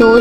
2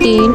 3